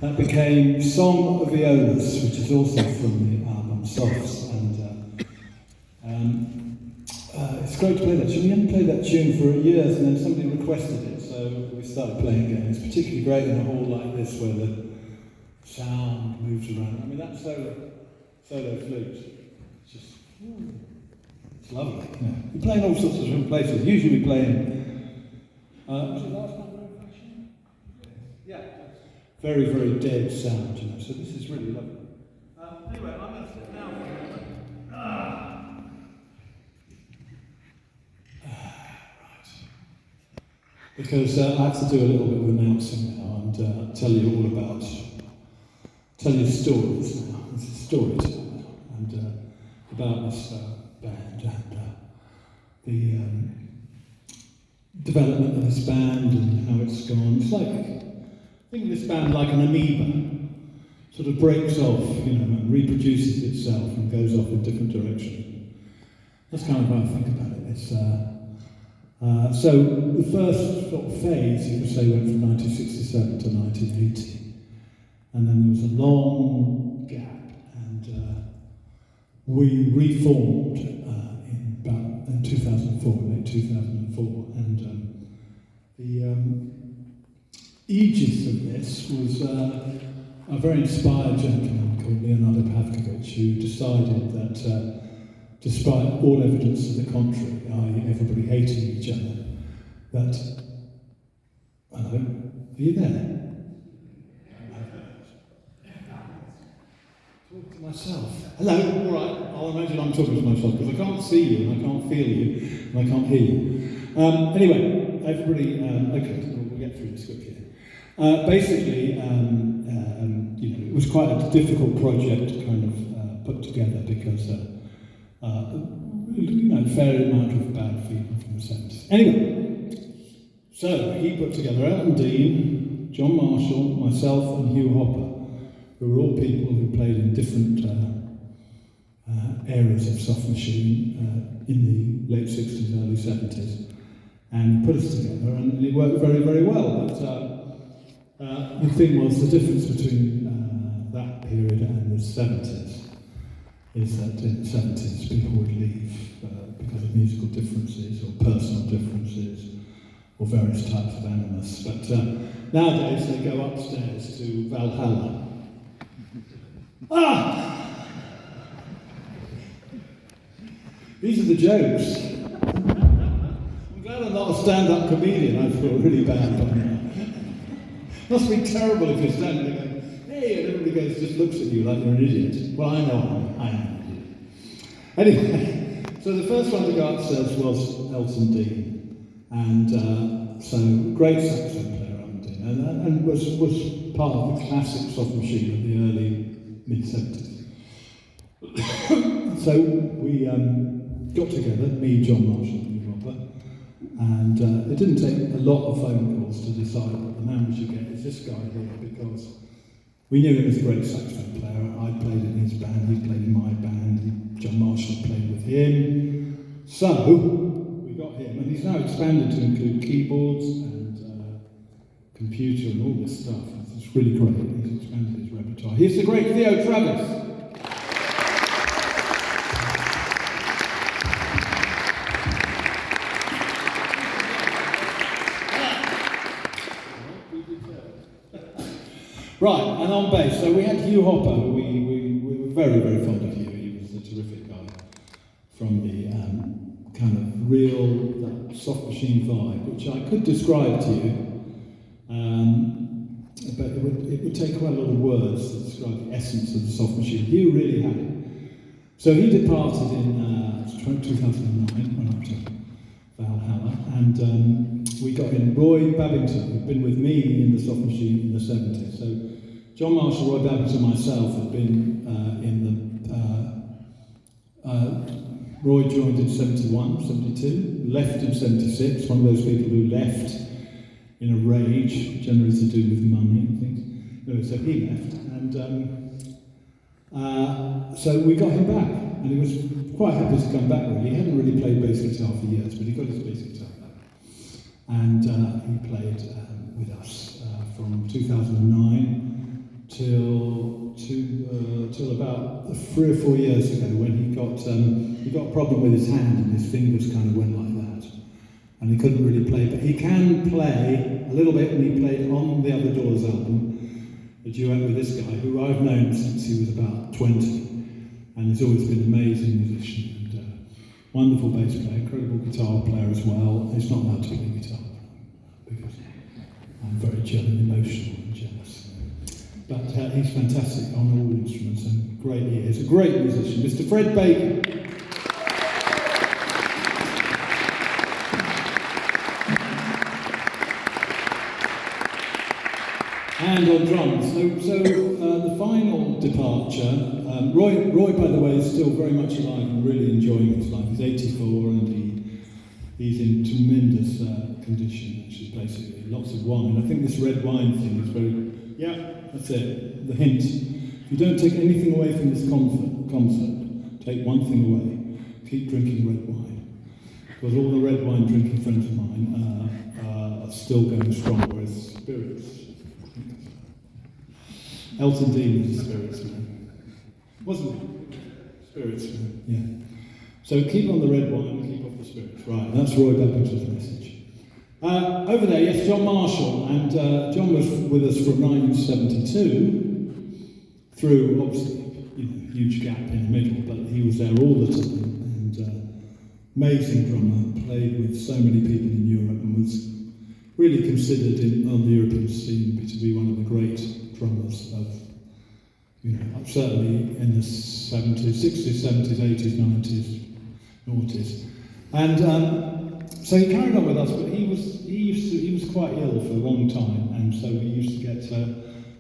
That became Song of Violas, which is also from the album Softs, and it's great to play that tune. We hadn't played that tune for years, and then somebody requested it, so we started playing again. It's particularly great in a hall like this where the sound moves around. I mean, that solo flute, it's just, it's lovely. Yeah. We play in all sorts of different places. Usually we play in, was it last night? Yeah. Very, very dead sound, you know, so this is really lovely. Anyway, I'm going to sit down for a moment. Right. Because I have to do a little bit of announcing now and tell you all about, tell you stories now. This is storytelling now, and about this band and the development of this band and how it's gone. It's like, think of this band like an amoeba, sort of breaks off, you know, and reproduces itself and goes off in different directions. That's kind of how I think about it. It's, so the first sort of phase, you could say, went from 1967 to 1980. And then there was a long gap, and we reformed in 2004, late 2004, and the aegis of this was a very inspired gentleman called Leonardo Pavkovich, who decided that despite all evidence to the contrary, i.e. everybody hating each other, that... Hello? Are you there? Talk to myself. Hello? All right. I'll imagine I'm talking to myself, because I can't see you, and I can't feel you, and I can't hear you. Anyway, everybody... okay, we'll get through this quickly. Basically, you know, it was quite a difficult project to kind of put together because, you know, a fair amount of bad feeling from the 70s. Anyway, so he put together Elton Dean, John Marshall, myself, and Hugh Hopper, who were all people who played in different areas of soft machine in the late 60s, early 70s, and put us together, and it worked very, very well. But, the thing was, the difference between that period and the 70s is that in the 70s people would leave because of musical differences or personal differences or various types of animus. But nowadays they go upstairs to Valhalla. These are the jokes. I'm glad I'm not a stand-up comedian. I feel really bad by now. Must be terrible if you're standing there going, hey, and everybody goes, just looks at you like you're an idiot. Well, I know I am an idiot. Anyway, so the first one to go upstairs was Elton Dean. And so, great saxophone player, Elton Dean, and was part of the classic soft machine of the early, mid-70s. So we got together, me, John Marshall, and Robert, and it didn't take a lot of phone calls to decide that the man we should get is this guy here, because we knew him as a great saxophone player. I played in his band, he played in my band, John Marshall played with him. So we got him, and he's now expanded to include keyboards and computer and all this stuff. It's really great. He's expanded his repertoire. Here's the great Theo Travis. Right, and on bass, so we had Hugh Hopper, who we were very, very fond of Hugh. He was a terrific guy from the kind of real soft machine vibe, which I could describe to you, but it would take quite a lot of words to describe the essence of the soft machine. Hugh really had it. So he departed in 2009, went up to Valhalla, and we got in Roy Babington, who'd been with me in the soft machine in the 70s. So John Marshall, Roy Babington, and myself had been Roy joined in 71, 72, left in 76, one of those people who left in a rage, generally to do with money and things. Anyway, so he left, and so we got him back, and he was quite happy to come back, really. He hadn't really played bass guitar for years, but he got his bass guitar back. And he played with us from 2009 till about 3 or 4 years ago, when he got a problem with his hand and his fingers kind of went like that, and he couldn't really play. But he can play a little bit, and he played on the Other Doors album a duet with this guy, who I've known since he was about 20, and he's always been an amazing musician and wonderful bass player, incredible guitar player as well. He's not allowed to play guitar because I'm very emotional and jealous. But he's fantastic on all instruments and great ears. A great musician, Mr. Fred Baker. And on drums. So the final departure, Roy, by the way, is still very much alive and really enjoying his life. He's 84 and he's in tremendous condition, which is basically lots of wine. I think this red wine thing is very, yeah, that's it, the hint. If you don't take anything away from this concert, take one thing away, keep drinking red wine. Because all the red wine drinking friends of mine are still going strong, whereas spirits. Elton Dean was a spirits man, wasn't he? Spirits man, yeah. So keep on the red wine and keep off the spirits. Right, that's Roy Beppington's message. Over there, yes, John Marshall, and John was with us from 1972 through, obviously, huge gap in the middle, but he was there all the time, and amazing drummer, played with so many people in Europe, and was really considered on the European scene to be one of the great drummers of, certainly in the 70s, 60s, 70s, 80s, 90s, noughties. And so he carried on with us, but he was quite ill for a long time, and so we used to get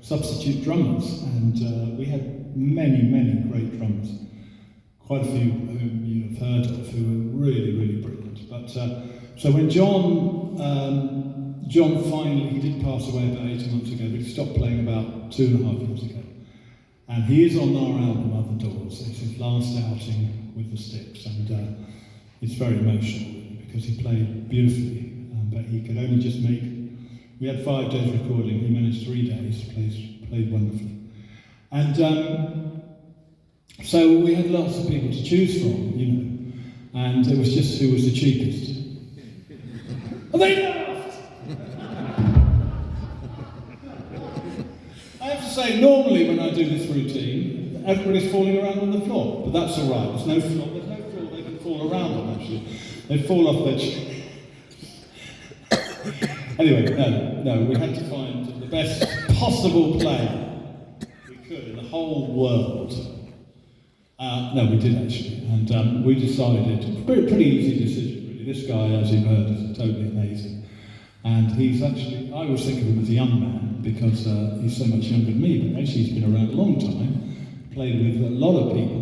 substitute drummers, and we had many, many great drummers. Quite a few whom you've heard of, who were really, really brilliant. But so when John finally, he did pass away about 18 months ago, but he stopped playing about 2.5 years ago. And he is on our album, Other Doors. It's his last outing with the Sticks, and it's very emotional, because he played beautifully, but he could only just make, we had 5 days recording, he managed 3 days, played wonderfully. And so we had lots of people to choose from, and it was just who was the cheapest. And they laughed! I have to say, normally when I do this routine, everybody's falling around on the floor, but that's all right. There's no floor they can fall around on, actually. They fall off their chair. Anyway, no, we had to find the best possible player we could in the whole world. No, we did actually, and we decided, pretty easy decision really. This guy, as you've heard, is totally amazing. And he's actually, I always think of him as a young man, because he's so much younger than me, but actually he's been around a long time, played with a lot of people.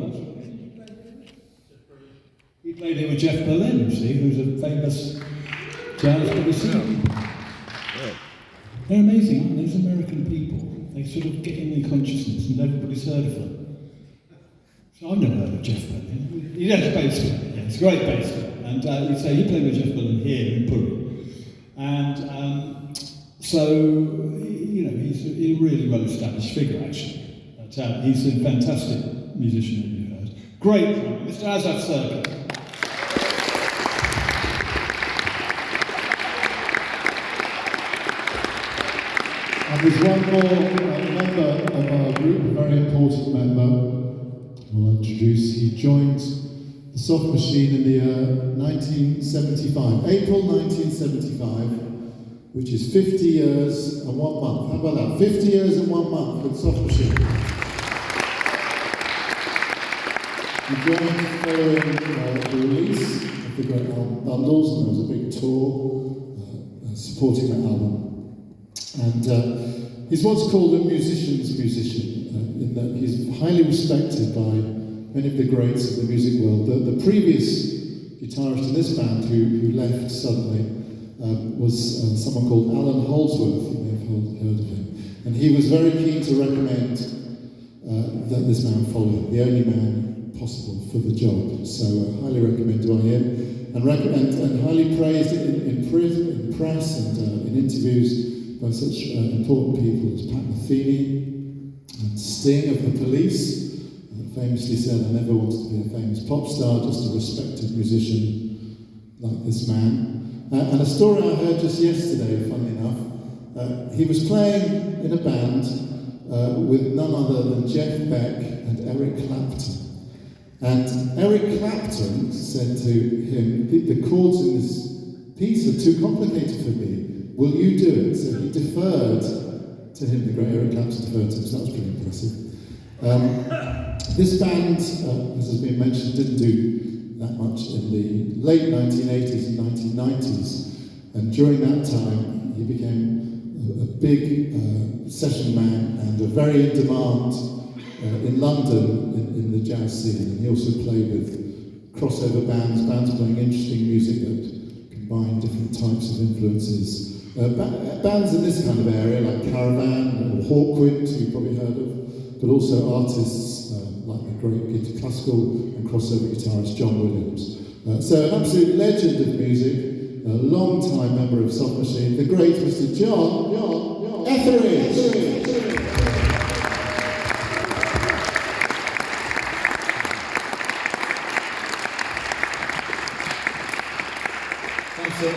He played here with Jeff Berlin, you see, who's a famous jazz musician. They're amazing, aren't they? These American people, they sort of get in their consciousness, and everybody's heard of them. So I've never heard of Jeff Berlin. He's a bass player, yeah, he's a great bass player. And you'd say he played with Jeff Berlin here in Pori. And so, he's a really well-established figure, actually. But he's a fantastic musician, as you heard. Great drummer, Mr. Asif Sirkis. And there's one more member of our group, a very important member, we'll introduce. He joined the Soft Machine in the year 1975, April 1975, which is 50 years and 1 month. How about that? 50 years and 1 month with Soft Machine. He joined following the release of the great album Bundles, and there was a big tour supporting that album. And he's what's called a musician's musician, in that he's highly respected by many of the greats of the music world. The previous guitarist in this band who left suddenly was someone called Alan Holdsworth. You may have heard of him. And he was very keen to recommend that this man follow him, the only man possible for the job. So highly recommended by him, and highly praised in press and in interviews by such important people as Pat Metheny, Sting of the Police famously said, "I never wanted to be a famous pop star, just a respected musician like this man." And a story I heard just yesterday, funnily enough, he was playing in a band with none other than Jeff Beck and Eric Clapton. And Eric Clapton said to him, "The chords in this piece are too complicated for me. Will you do it?" So he deferred to him, the great Eric Clapton deferred to him, so that was pretty impressive. This band, as has been mentioned, didn't do that much in the late 1980s and 1990s. And during that time, he became a big session man and a very in demand in London in the jazz scene. And he also played with crossover bands playing interesting music that combined different types of influences. Bands in this kind of area, like Caravan or Hawkwind, who you've probably heard of, but also artists like the great classical and crossover guitarist John Williams. So an absolute legend of music, a long-time member of Soft Machine, the great Mr. John Etheridge.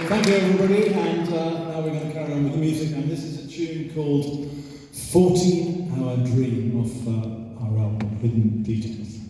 Thank you, everybody, and now we're going to carry on with the music, and this is a tune called 14-Hour Dream off our album Hidden Details.